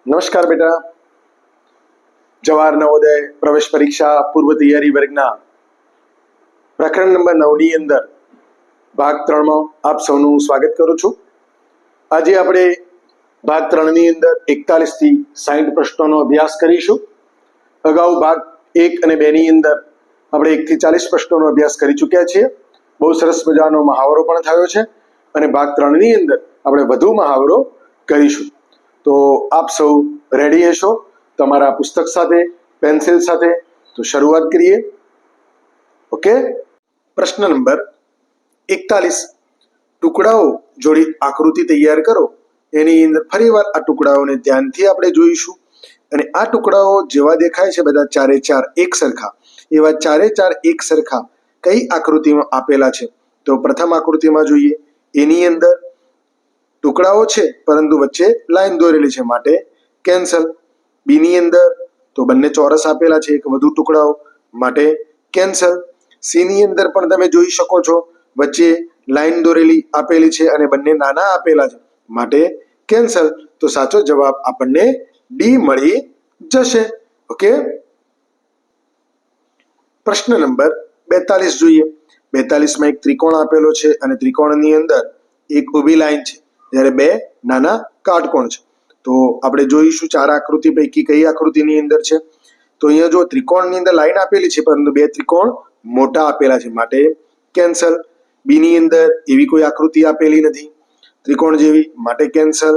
નમસ્કાર બેટા. જવાહર નવોદય પ્રવેશ પરીક્ષા પૂર્વ તૈયારી વર્ગના પ્રકરણ નંબર 9 ની અંદર ભાગ 3 માં આપ સૌનું સ્વાગત કરું છું. આજે આપણે ભાગ 3 ની અંદર 41 થી 60 પ્રશ્નોનો અભ્યાસ કરીશું. અગાઉ ભાગ 1 અને 2 ની અંદર આપણે 1 થી 40 પ્રશ્નોનો અભ્યાસ કરી ચૂક્યા છીએ. બહુ સરસ મજાનો મહાવરો પણ થયો છે અને ભાગ 3 ની અંદર આપણે વધુ મહાવરો કરીશું. તો આપ સૌ રેડી હશો તમારા પુસ્તક સાથે, પેન્સિલ સાથે? તો શરૂઆત કરીએ. ઓકે. પ્રશ્ન નંબર 41, ટુકડાઓ જોડી આકૃતિ તૈયાર કરો. એની અંદર ફરીવાર આ ટુકડાઓને ધ્યાનથી આપણે જોઈશું અને આ ટુકડાઓ જેવા દેખાય છે બધા ચારે ચાર એક સરખા, એવા ચારે ચાર એક સરખા કઈ આકૃતિમાં આપેલા છે? તો પ્રથમ આકૃતિમાં જોઈએ, એની અંદર ટુકડાઓ છે પરંતુ વચ્ચે લાઈન દોરેલી છે માટે કેન્સલ. બી ની અંદર તો બંને ચોરસ આપેલા છે, એક વધુ ટુકડાઓ માટે કેન્સલ. સી ની અંદર પણ તમે જોઈ શકો છો વચ્ચે લાઈન દોરેલી આપેલી છે અને બંને નાના આપેલા છે માટે કેન્સલ. તો સાચો જવાબ આપણને ડી મળી જશે. ઓકે. પ્રશ્ન નંબર 42 જોઈએ. 42 માં એક ત્રિકોણ આપેલો છે અને ત્રિકોણની અંદર એક ઊભી લાઈન છે જ્યારે બે નાના કાટકોણ છે. તો આપણે જોઈશું ચાર આકૃતિ પૈકી કઈ આકૃતિની અંદર છે. તો અહીંયા જો ત્રિકોણની અંદર લાઈન આપેલી છે પરંતુ બે ત્રિકોણ મોટા આપેલા છે માટે કેન્સલ. બી ની અંદર એવી કોઈ આકૃતિ આપેલી નથી ત્રિકોણ જેવી માટે કેન્સલ.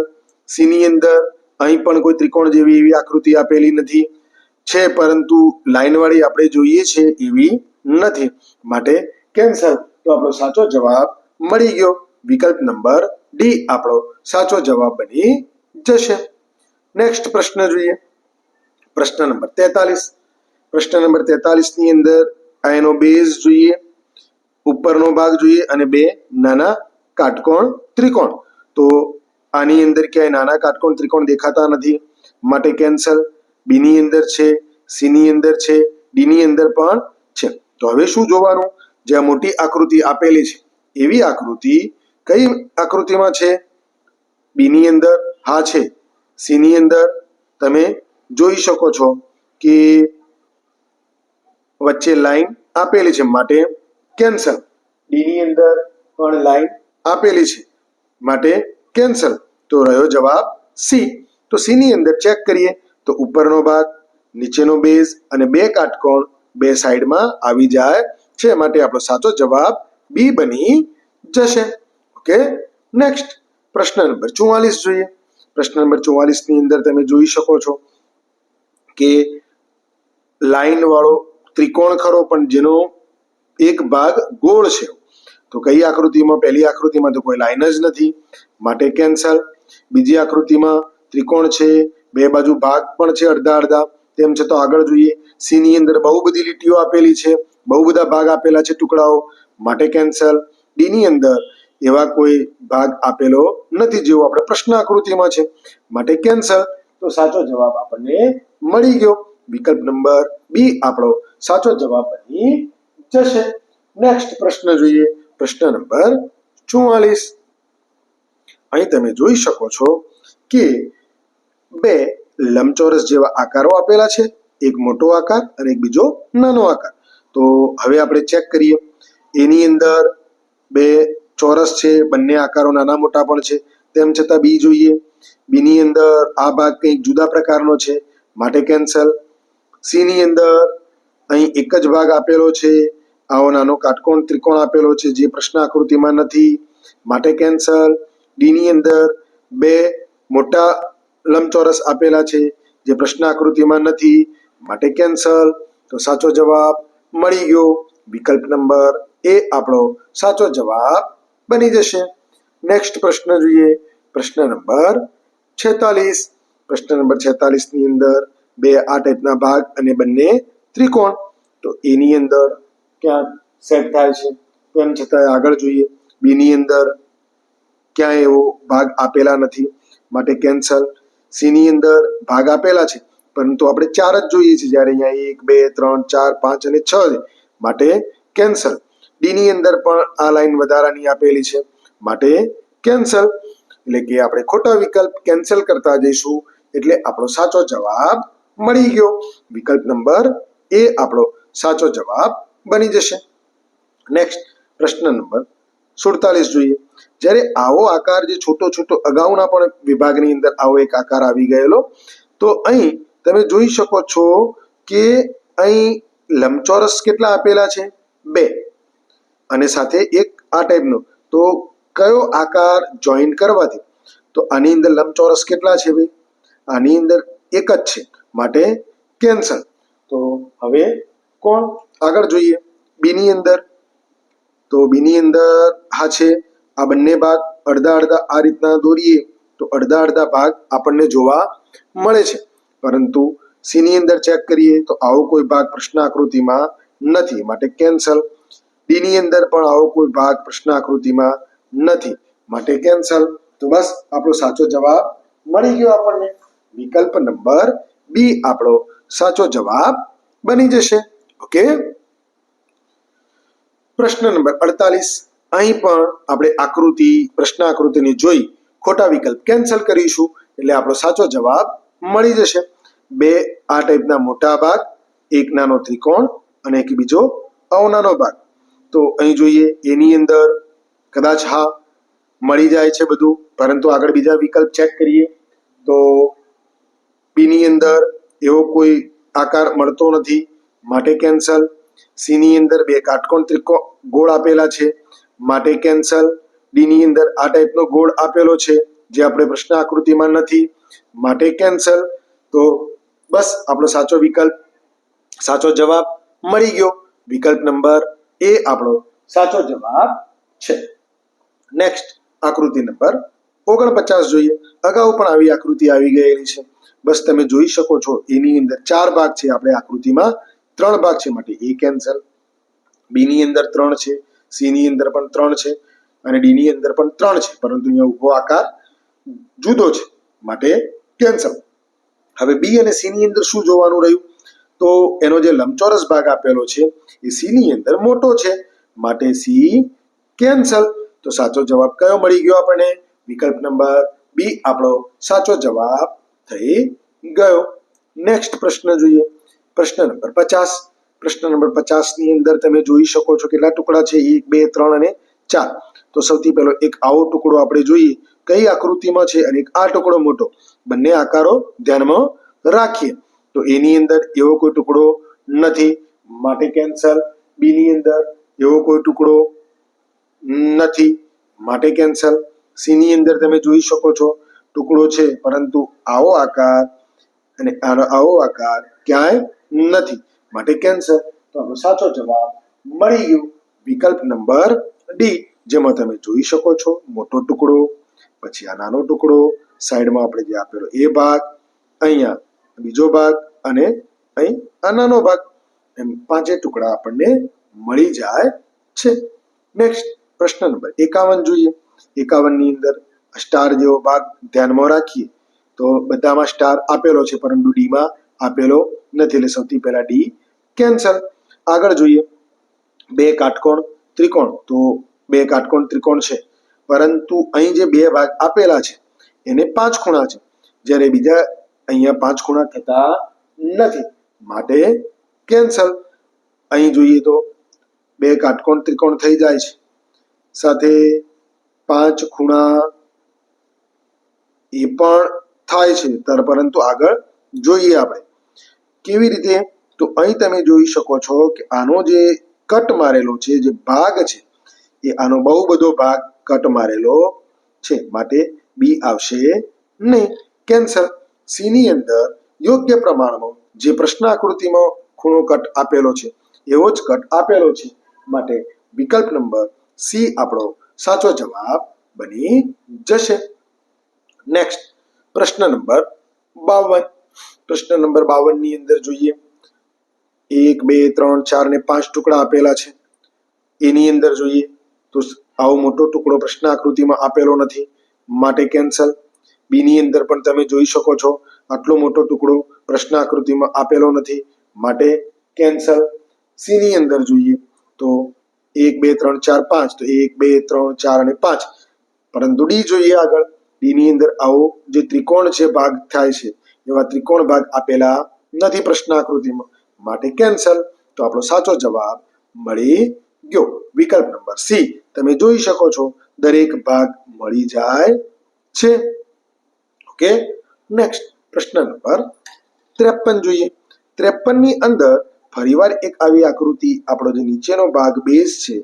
સી ની અંદર અહીં પણ કોઈ ત્રિકોણ જેવી એવી આકૃતિ આપેલી નથી, છે પરંતુ લાઈન વાળી આપણે જોઈએ છે એવી નથી માટે કેન્સલ. તો આપણો સાચો જવાબ મળી ગયો. વિકલ્પ નંબર ડી આપણો સાચો જવાબ બની જશે. નેક્સ્ટ પ્રશ્ન જોઈએ. પ્રશ્ન નંબર 43. પ્રશ્ન નંબર 43 ની અંદર એનો બેઝ જોઈએ, ઉપરનો ભાગ જોઈએ અને બે નાના કાટકોણ ત્રિકોણ. તો આની અંદર ક્યાંય નાના કાટકોણ ત્રિકોણ દેખાતા નથી માટે કેન્સલ. બી ની અંદર છે, સી ની અંદર છે, ડી ની અંદર પણ છે. તો હવે શું જોવાનું? જ્યાં મોટી આકૃતિ આપેલી છે એવી આકૃતિ કઈ આકૃતિમાં છે? બી ની અંદર હા છે. સી ની અંદર તમે જોઈ શકો છો કે વચ્ચે લાઈન આપેલી છે માટે કેન્સલ. ડી ની અંદર પણ લાઈન આપેલી છે માટે કેન્સલ. તો રહ્યો જવાબ સી. તો સી ની અંદર ચેક કરીએ તો ઉપરનો ભાગ, નીચેનો બેઝ અને બે કાટકોણ બે સાઈડમાં આવી જાય છે માટે આપણો સાચો જવાબ બી બની જશે. ઓકે. નેક્સ્ટ પ્રશ્ન નંબર 44 જોઈએ. પ્રશ્ન નંબર 44 ની અંદર તમે જોઈ શકો છો કે લાઈન વાળો ત્રિકોણ ખરો પણ જેનો એક ભાગ ગોળ છે. તો કઈ આકૃતિમાં? પહેલી આકૃતિમાં તો કોઈ લાઈન જ નથી માટે કેન્સલ. બીજી આકૃતિમાં ત્રિકોણ છે, બે બાજુ ભાગ પણ છે અડધા અડધા, તેમ છતાં આગળ જોઈએ. સી ની અંદર બહુ બધી લીટીઓ આપેલી છે, બહુ બધા ભાગ આપેલા છે ટુકડાઓ માટે કેન્સલ. ડી ની અંદર એવા કોઈ ભાગ આપેલો નથી જેવો આપણે પ્રશ્ન આકૃતિમાં છે માટે કેન્સલ. તો સાચો જવાબ આપણને મળી ગયો. વિકલ્પ નંબર બી આપણો સાચો જવાબ બની જશે. નેક્સ્ટ પ્રશ્ન જોઈએ. પ્રશ્ન નંબર 44. અહીં તમે જોઈ શકો છો કે બે લંબચોરસ જેવા આકારો આપેલા છે, એક મોટો આકાર અને એક બીજો નાનો આકાર. તો હવે આપણે ચેક કરીએ. એની અંદર બે ચોરસ છે, બંને આકારો નાના મોટા પણ છે, તેમ છતાં બી જોઈએ. બી ની અંદર આ ભાગ કંઈક જુદા પ્રકારનો છે માટે કેન્સલ. સી ની અંદર અહીં એક જ ભાગ આપેલો છે, આવો નાનો કાટકોણ ત્રિકોણ આપેલો છે જે પ્રશ્ન આકૃતિમાં નથી માટે કેન્સલ. ડી ની અંદર બે મોટા લંબચોરસ આપેલા છે જે પ્રશ્ન આકૃતિમાં નથી માટે કેન્સલ. તો સાચો જવાબ મળી ગયો. વિકલ્પ નંબર એ આપણો સાચો જવાબ બની જશે. નેક્સ્ટ પ્રશ્ન જોઈએ. પ્રશ્ન નંબર 46. પ્રશ્ન નંબર 46 ની અંદર બે આ ટાઈપના ભાગ અને બંને ત્રિકોણ. તો એની અંદર ક્યાં સેટ થાય છે તેમ છતાં આગળ જોઈએ. બી ની અંદર ક્યાંય એવો ભાગ આપેલા નથી માટે કેન્સલ. સી ની અંદર ભાગ આપેલા છે પરંતુ આપણે ચાર જ જોઈએ છે જ્યારે અહીંયા 1 2 3 4 5 અને 6 છે માટે કેન્સલ. ડી ની અંદર પણ આ લાઈન વધારાની આપેલી છે માટે કેન્સલ. એટલે કે આપણે ખોટા વિકલ્પ કેન્સલ કરતા જઈશું એટલે આપણો સાચો જવાબ મળી ગયો. વિકલ્પ નંબર એ આપણો સાચો જવાબ બની જશે. નેક્સ્ટ પ્રશ્ન નંબર 47 જોઈએ. જ્યારે આવો આકાર જે છોટો છોટો અગાઉના પણ વિભાગની અંદર આવો એક આકાર આવી ગયેલો, તો અહીં તમે જોઈ શકો છો કે અહીં લંબચોરસ કેટલા આપેલા છે? 2, અને સાથે એક આ ટાઈપનો. તો કયો આકાર જોઈન કરવાથી? તો આની અંદર લંબચોરસ કેટલા છે ભાઈ? આની અંદર એક જ છે, માટે કેન્સલ. તો હવે કોણ આગળ જોઈએ? બીની અંદર. તો બીની અંદર હા છે આ બંને ભાગ અડધા અડધા આ રીતના દોરીએ તો અડધા અડધા ભાગ આપણને જોવા મળે છે, પરંતુ સીની અંદર ચેક કરીએ તો આવો કોઈ ભાગ પ્રશ્ન આકૃતિમાં નથી, માટે કેન્સલ. ડીની અંદર પણ આવો કોઈ ભાગ પ્રશ્ન આકૃતિમાં નથી, માટે કેન્સલ. તો બસ આપણો સાચો જવાબ મળી ગયો આપણને. વિકલ્પ નંબર બી આપણો સાચો જવાબ બની જશે. ઓકે. પ્રશ્ન નંબર 48. અહીં પણ આપણે આકૃતિ પ્રશ્ન આકૃતિની જોઈ ખોટા વિકલ્પ કેન્સલ કરીશું એટલે આપણો સાચો જવાબ મળી જશે. 2 આ ટાઈપના મોટા ભાગ, એક નાનો ત્રિકોણ અને એક બીજો અવનાનો ભાગ. તો અહીં જોઈએ એની અંદર કદાચ હા મળી જાય છે બધું, પરંતુ આગળ બીજા વિકલ્પ ચેક કરીએ તો બીની અંદર એવો કોઈ આકાર મળતો નથી, માટે કેન્સલ. સીની અંદર 2 કાટકોણ ત્રિકોણ ગોળ આપેલા છે, માટે કેન્સલ. ડીની અંદર આ ટાઈપનો ગોળ આપેલો છે જે આપણે પ્રશ્ન આકૃતિમાં નથી, માટે કેન્સલ. તો બસ આપણો સાચો વિકલ્પ સાચો જવાબ મળી ગયો. વિકલ્પ નંબર એ આપણો સાચો જવાબ છે. નેક્સ્ટ આકૃતિ નંબર 49 જોઈએ. અગાઉ પણ આવી આકૃતિ આવી ગયેલી છે. બસ તમે જોઈ શકો છો એની અંદર 4 ભાગ છે, આપણે આકૃતિમાં 3 ભાગ છે, માટે એ કેન્સલ. બીની અંદર 3 છે, સીની અંદર પણ 3 છે અને ડીની અંદર પણ 3 છે, પરંતુ અહીંયા ઊભો આકાર જુદો છે, માટે કેન્સલ. હવે બી અને સીની અંદર શું જોવાનું રહ્યું? તો એનો જે લંબચોરસ ભાગ આપેલો છે એ સીની અંદર મોટો છે, માટે સી કેન્સલ. તો સાચો જવાબ કયો મળી ગયો આપણને? વિકલ્પ નંબર બી આપણો સાચો જવાબ થઈ ગયો. નેક્સ્ટ પ્રશ્ન જોઈએ. પ્રશ્ન નંબર 50. પ્રશ્ન નંબર 50 ની અંદર તમે જોઈ શકો છો કેટલા ટુકડા છે? 1, 2, 3 અને 4. તો સૌથી પહેલો એક આવો ટુકડો આપણે જોઈએ કઈ આકૃતિમાં છે અને એક આ ટુકડો મોટો, બંને આકારો ધ્યાનમાં રાખીએ તો એની અંદર એવો કોઈ ટુકડો નથી, માટે કેન્સલ. બી ની અંદર એવો કોઈ ટુકડો નથી, માટે કેન્સલ. સી ની અંદર તમે જોઈ શકો છો ટુકડો છે, પરંતુ આવો આકાર અને આવો આકાર ક્યાંય નથી, માટે કેન્સલ. તો આપણો સાચો જવાબ મળી ગયો. વિકલ્પ નંબર ડી, જેમાં તમે જોઈ શકો છો મોટો ટુકડો, પછી આ નાનો ટુકડો, સાઈડમાં આપણે જે આપેલો એ ભાગ, અહીંયા બીજો ભાગ અને અહીં આ નાનો ભાગ, એમ 5 ટુકડા આપણને મળી જાય છે. નેક્સ્ટ પ્રશ્ન નંબર 51 જોઈએ. 51 ની અંદર સ્ટાર જેવો ભાગ ધ્યાનમાં રાખીએ તો બધામાં સ્ટાર આપેલો છે, પરંતુ ડીમાં આપેલો નથી, એટલે સૌથી પહેલા ડી કેન્સલ. આગળ જોઈએ 2 કાટકોણ ત્રિકોણ. તો 2 કાટકોણ ત્રિકોણ છે, પરંતુ અહીં જે 2 ભાગ આપેલા છે એને 5 ખૂણા છે, જ્યારે બીજા અહીંયા 5 ખૂણા થતા નથી, માટે કેન્સલ. અહીં જોઈએ તો 2 કાટકોણ ત્રિકોણ થઈ જાય છે, સાથે 5 ખૂણા એ પણ થાય છે, પરંતુ આગળ જોઈએ આપણે કેવી રીતે. તો અહીં તમે જોઈ શકો છો કે આનો જે કટ મારેલો છે, જે ભાગ છે એ આનો બહુ બધો ભાગ કટ મારેલો છે, માટે બી આવશે નહીં, કેન્સલ. સી ની અંદર યોગ્ય પ્રમાણમાં જે પ્રશ્ન આકૃતિમાં ખૂણો કટ આપેલો છે એવો જ કટ આપેલો છે, માટે વિકલ્પ નંબર સી આપણો સાચો જવાબ બની જશે. નેક્સ્ટ પ્રશ્ન નંબર 52. પ્રશ્ન નંબર 52 ની અંદર જોઈએ 1, 2, 3, 4 ને 5 ટુકડા આપેલા છે. એની અંદર જોઈએ તો આવો મોટો ટુકડો પ્રશ્ન આકૃતિમાં આપેલો નથી, માટે કેન્સલ. બી ની અંદર પણ તમે જોઈ શકો છો આટલો મોટો ટુકડો પ્રશ્ન આકૃતિમાં આપેલો નથી, માટે કેન્સલ. સી ની અંદર જોઈએ તો 1, 2, 3, 4, 5. તો 1, 2, 3, 4 અને 5, પરંતુ ડી જોઈએ આગળ. ડી ની અંદર આવો જે ત્રિકોણ છે ભાગ થાય છે એવા ત્રિકોણ ભાગ આપેલા નથી પ્રશ્ન આકૃતિમાં, માટે કેન્સલ. તો આપણો સાચો જવાબ મળી ગયો વિકલ્પ નંબર સી. તમે જોઈ શકો છો દરેક ભાગ મળી જાય છે. ઓકે, નેક્સ્ટ પ્રશ્ન નંબર 53 જોઈએ. 53 ની અંદર ફરીવાર એક આવી આકૃતિ, આપણો જે નીચેનો ભાગ બેઝ છે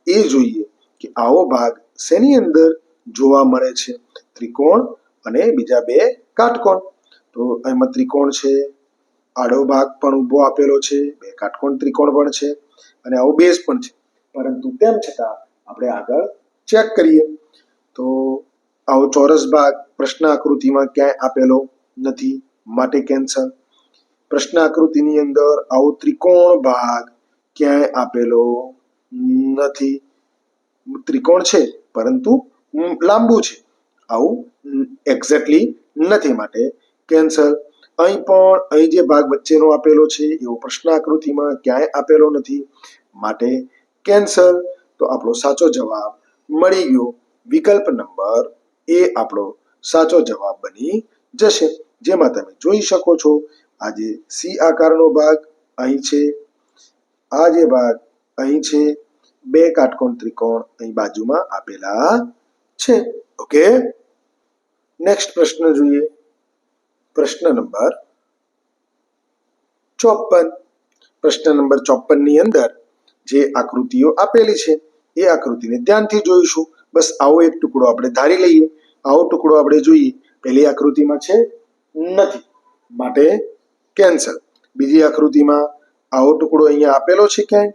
એ જોઈએ કે આવો ભાગ શેની અંદર જોવા મળે છે. ત્રિકોણ અને બીજા બે કાટકોણ. તો એમાં ત્રિકોણ છે, આડો ભાગ પણ ઊભો આપેલો છે, બે કાટકોણ ત્રિકોણ પણ છે અને આવો બેઝ પણ છે. પરંતુ તેમ છતાં આપણે આગળ ચેક કરીએ તો આવો ચોરસ ભાગ પ્રશ્ન આકૃતિમાં ક્યાંય આપેલો નથી, માટે કેન્સલ. પ્રશ્ન આકૃતિની અંદર આવો ત્રિકોણ ભાગ ક્યાંય આપેલો નથી. ત્રિકોણ છે પરંતુ લાંબુ છે, આવું એક્ઝેક્ટલી નથી, માટે કેન્સલ. અહીં જે ભાગ વચ્ચેનો આપેલો છે એવો પ્રશ્ન આકૃતિમાં ક્યાંય આપેલો નથી, માટે કેન્સલ. તો આપણો સાચો જવાબ મળી ગયો વિકલ્પ નંબર એ આપણો સાચો જવાબ બની જશે. જેમાં તમે જોઈ શકો છો આ જે સી આકારનો ભાગ અહીં છે, આ જે ભાગ અહીં છે, બે કાટકોણ ત્રિકોણ અહીં બાજુમાં આપેલા છે. ઓકે, નેક્સ્ટ પ્રશ્ન જોઈએ. પ્રશ્ન નંબર 54. પ્રશ્ન નંબર 54 ની અંદર જે આકૃતિઓ આપેલી છે એ આકૃતિને ધ્યાનથી જોઈશું. બસ આવો એક ટુકડો આપણે ધારી લઈએ. આવો ટુકડો આપણે જોઈએ, પહેલી આકૃતિમાં છે નથી, માટે કેન્સલ. બીજી આકૃતિમાં આવો ટુકડો અહીંયા આપેલો છે ક્યાંય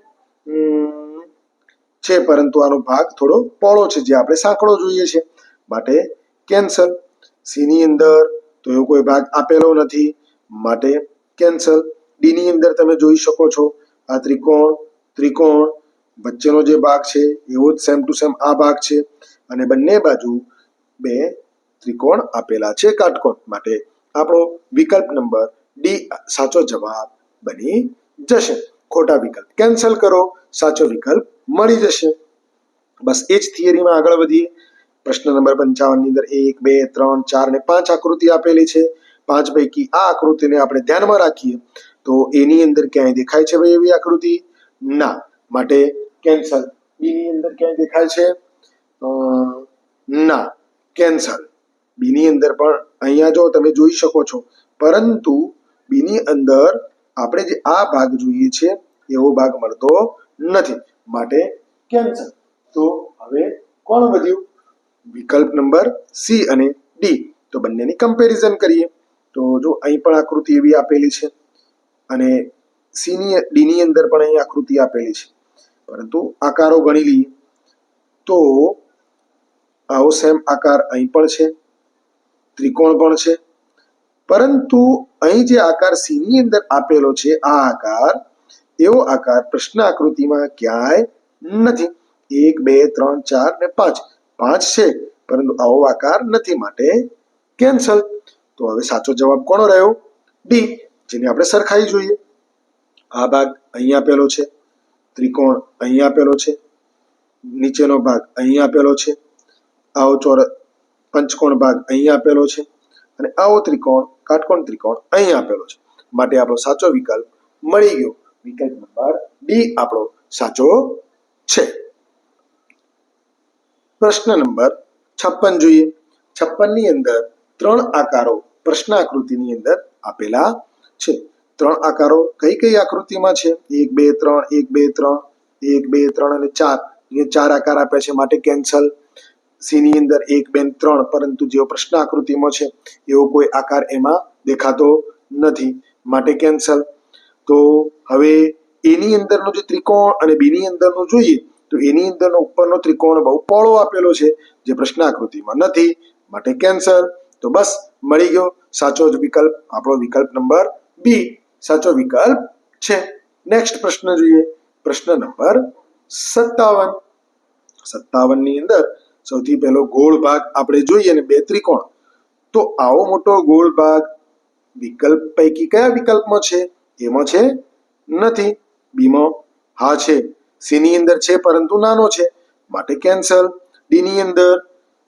છે, પરંતુ આનો ભાગ થોડો પહોળો છે, જે આપણે સાંકડો જોઈએ છે, માટે કેન્સલ. સી ની અંદર તો એવો કોઈ ભાગ આપેલો નથી, માટે કેન્સલ. ડી ની અંદર તમે જોઈ શકો છો આ ત્રિકોણ વચ્ચેનો જે ભાગ છે એવો જ સેમ ટુ સેમ આ ભાગ છે અને બંને બાજુ બે ત્રિકોણ આપેલા છે કાટકોણ, માટે આપણો વિકલ્પ નંબર ડી સાચો જવાબ બની જશે. ખોટા વિકલ્પ કેન્સલ કરો, સાચો વિકલ્પ મળી જશે. બસ એ જ થિયરીમાં આગળ વધીએ. પ્રશ્ન નંબર 55 ની અંદર 1 2 3 4 અને 5 આકૃતિ આપેલી છે. 5 પૈકી આ આકૃતિને આપણે ધ્યાનમાં રાખીએ તો એની અંદર ક્યાંય દેખાય છે ભાઈ એવી આકૃતિ? ના, માટે કેન્સલ. બી ની અંદર ક્યાંય દેખાય છે? ના, કેન્સલ. બી ની અંદર પણ અહીંયા જો તમે જોઈ શકો છો, પરંતુ બી ની અંદર આપણે જે આ ભાગ જોઈએ છે એવો ભાગ મળતો નથી, માટે કેન્સલ. તો હવે કોણ વધ્યું? વિકલ્પ નંબર સી અને ડી. તો બંનેની કમ્પેરિઝન કરીએ તો જો અહીં પણ આકૃતિ એવી આપેલી છે અને ડી ની અંદર પણ અહીં આકૃતિ આપેલી છે, પરંતુ આકારો ગણી લઈએ તો આવો સેમ આકાર અહીં પણ છે, ત્રિકોણ પણ છે, પરંતુ અહીં જે આકાર સી ની અંદર આપેલો છે આ આકાર, એવો આકાર પ્રશ્ન આકૃતિમાં ક્યાંય નથી. 1 2 3 4 ને 5 છે, પરંતુ આવો આકાર નથી, માટે કેન્સલ. તો હવે સાચો જવાબ કોનો રહ્યો? ડી, જેને આપણે સરખાઈ જોઈએ. આ ભાગ અહીં આપેલો છે, ત્રિકોણ અહીં આપેલો છે, નીચેનો ભાગ અહીં આપેલો છે, આવો પંચકોણ ભાગ અહીં આપેલો છે અને આવો કાટકોણ ત્રિકોણ અહીં આપેલો છે, માટે આપણો સાચો વિકલ્પ મળી ગયો. વિકલ્પ નંબર ડી આપણો સાચો છે. પ્રશ્ન નંબર 56 જોઈએ. 56 ની અંદર 3 આકારો પ્રશ્ન આકૃતિની અંદર આપેલા છે. 3 આકારો કઈ આકૃતિમાં છે? 1 2 3 1 2 3 1 2 3 અને 4. અહીંયા 4 આકાર આપ્યા છે, માટે કેન્સલ. સી ની અંદર 1 2 3, પરંતુ જેવો પ્રશ્ન આકૃતિમાં છે એવો કોઈ આકાર એમાં દેખાતો નથી, માટે કેન્સલ. તો હવે એ ની અંદરનો જે ત્રિકોણ અને બી ની અંદરનો જોઈએ તો એની અંદરનો ઉપરનો ત્રિકોણ બહુ પહોળો આપેલો છે, જે પ્રશ્ન આકૃતિમાં નથી, માટે કેન્સલ. તો બસ મળી ગયો સાચો જ વિકલ્પ, આપણો વિકલ્પ નંબર બી સાચો વિકલ્પ છે. નેક્સ્ટ પ્રશ્ન જોઈએ. પ્રશ્ન નંબર 57. 57 ની અંદર સૌથી પહેલો ગોળ ભાગ આપણે જોઈએ ને બે ત્રિકોણ. તો આવો મોટો ગોળ ભાગ વિકલ્પ પૈકી કયા વિકલ્પમાં છે? એમાં છે નથી. બીમાં હા છે. સી ની અંદર છે પરંતુ નાનો છે, માટે કેન્સલ. ડી ની અંદર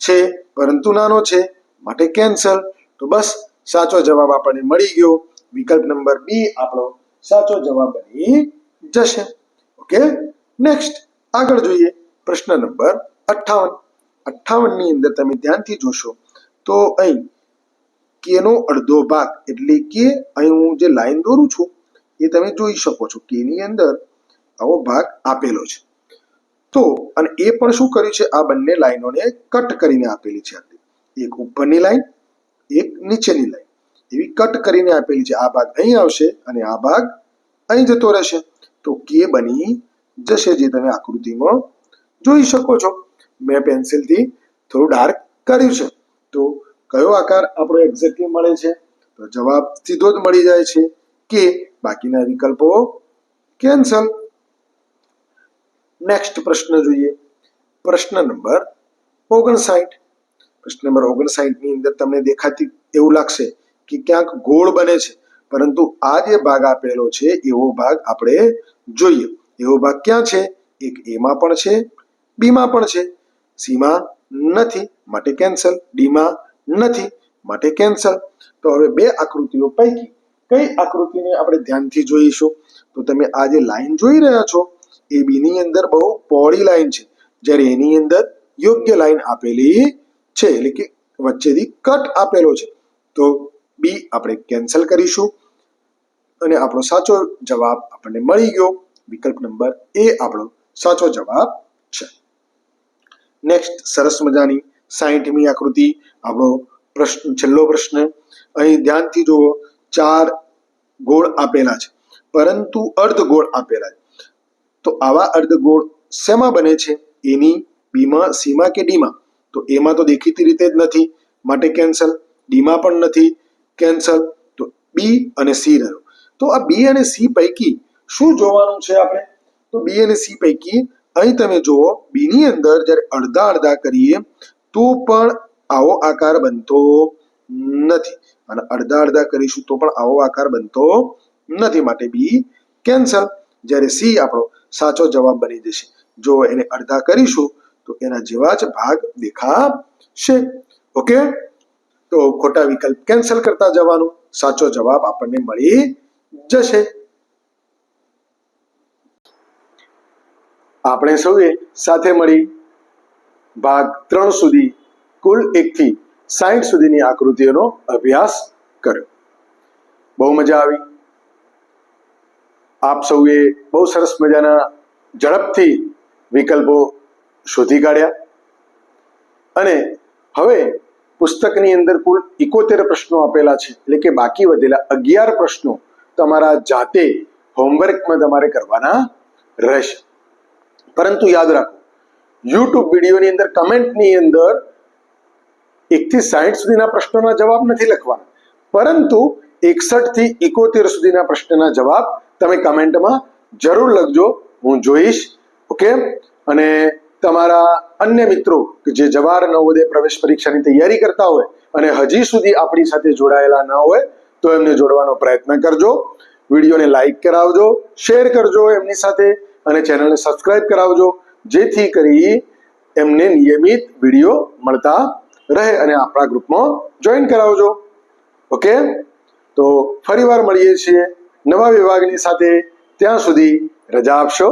છે પરંતુ નાનો છે, માટે કેન્સલ. તો બસ સાચો જવાબ આપણને મળી ગયો. વિકલ્પ નંબર બી આપણો સાચો જવાબ બની જશે. ઓકે, નેક્સ્ટ આગળ જોઈએ. પ્રશ્ન નંબર 58. 58 ની અંદર તમે ધ્યાનથી જોશો તો અહીં કે નો અડધો ભાગ એટલે કે અહીં હું જે લાઈન દોરું છું એ તમે જોઈ શકો છો. કે ની અંદર આવો ભાગ આપેલો છે. તો અને એ પણ શું કર્યું છે, આ બંને લાઈનોને કટ કરીને આપેલી છે. એક ઉપરની લાઈન, એક નીચેની લાઈન, એવી કટ કરીને આપેલી છે. આ ભાગ અહીં આવશે અને આ ભાગ અહીં જતો રહેશે. તો કે બની જશે, જે તમે આકૃતિમાં જોઈ શકો છો. મેં પેન્સિલથી થોડું ડાર્ક કર્યું છે. તો કયો આકાર આપણો એક્ઝેક્ટલી મળે છે? તો જવાબ સીધો જ મળી જાય છે કે. બાકીના વિકલ્પો કેન્સલ. નેક્સ્ટ પ્રશ્ન જોઈએ. પ્રશ્ન નંબર 59. પ્રશ્ન નંબર 59 ની અંદર તમને દેખાતી એવું લાગશે કે ક્યાંક ગોળ બને છે, પરંતુ આ જે ભાગ આપેલો છે એવો ભાગ આપણે જોઈએ. એવો ભાગ ક્યાં છે? એક એમાં પણ છે, બીમાં પણ છે, સીમાં નથી માટે કેન્સલ, ડીમાં નથી માટે કેન્સલ. તો હવે બે આકૃતિઓ પૈકી કઈ આકૃતિને આપણે ધ્યાનથી જોઈશું? તો તમે આ જે લાઈન જોઈ રહ્યા છો એ બીની અંદર બહુ પહોળી લાઈન છે, જ્યારે એની અંદર યોગ્ય લાઈન આપેલી છે, એટલે કે વચ્ચેથી કટ આપેલો છે. તો બી આપણે કેન્સલ કરીશું અને આપણો સાચો જવાબ આપણને મળી ગયો. વિકલ્પ નંબર એ આપણો સાચો જવાબ છે. નેક્સ્ટ સરસ મજાની 60મી આકૃતિ, આપણો પ્રશ્ન, છેલ્લો પ્રશ્ન. અહીં ધ્યાનથી જુઓ, 4 ગોળ આપેલા છે, પરંતુ અર્ધગોળ આપેલા છે. તો આવા અર્ધગોળ શેમાં બને છે? એની, બીમાં, સીમાં કે ડીમાં? તો એમાં તો દેખીતી રીતે જ નથી માટે કેન્સલ, ડીમાં પણ નથી કેન્સલ. તો બી અને સી રહ્યો. તો આ બી અને સી પૈકી શું જોવાનું છે આપણે? તો બી અને સી પૈકી અહીં તમે જુઓ, બીની અંદર જ્યારે અડધા અડધા કરીએ તો પણ આવો આકાર બનતો નથી, અને અડધા અડધા કરીશું તો પણ આવો આકાર બનતો નથી માટે બી કેન્સલ. જ્યારે સી આપણો સાચો જવાબ બની જશે. જો એને અડધા કરીશું તો એના જેવા જ ભાગ દેખાશે. ઓકે, તો ખોટા વિકલ્પ કેન્સલ કરતા જવાનું, સાચો જવાબ આપણને મળી જશે. આપણે સૌએ સાથે મળી ભાગ 3 સુધી કુલ 1 થી 60 સુધીની આકૃતિઓનો અભ્યાસ કર્યો. બહુ મજા આવી. આપ સૌએ બહુ સરસ મજાના ઝડપથી વિકલ્પો શોધી કાઢ્યા અને હવે પુસ્તકની અંદર કુલ 71 પ્રશ્નો આપેલા છે, એટલે કે બાકી વધેલા 11 પ્રશ્નો તમારા જાતે હોમવર્કમાં તમારે કરવાના રહેશે. પરંતુ યાદ રાખો, યુટ્યુબ વિડીયોની અંદર કમેન્ટની અંદર 1 થી 60 સુધીના પ્રશ્નોના જવાબ નથી લખવાના, પરંતુ 61 થી 71 સુધીના પ્રશ્નના જવાબ તમે કમેન્ટમાં જરૂર લખજો, હું જોઈશ. ઓકે, અને તમારા અન્ય મિત્રો કે જે જવાહર નવોદય પ્રવેશ પરીક્ષાની તૈયારી કરતા હોય અને હજી સુધી આપણી સાથે જોડાયેલા ન હોય તો એમને જોડવાનો પ્રયત્ન કરજો. વિડીયોને લાઈક કરાવજો, શેર કરજો એમની સાથે અને ચેનલને સબસ્ક્રાઇબ કરાવજો, જેથી કરી એમને નિયમિત વિડીયો મળતા રહે અને આપણા ગ્રુપમાં જોઈન કરાવજો. ઓકે, તો ફરીવાર મળીએ છીએ નવા વિભાગની સાથે. ત્યાં સુધી રજા આપશો.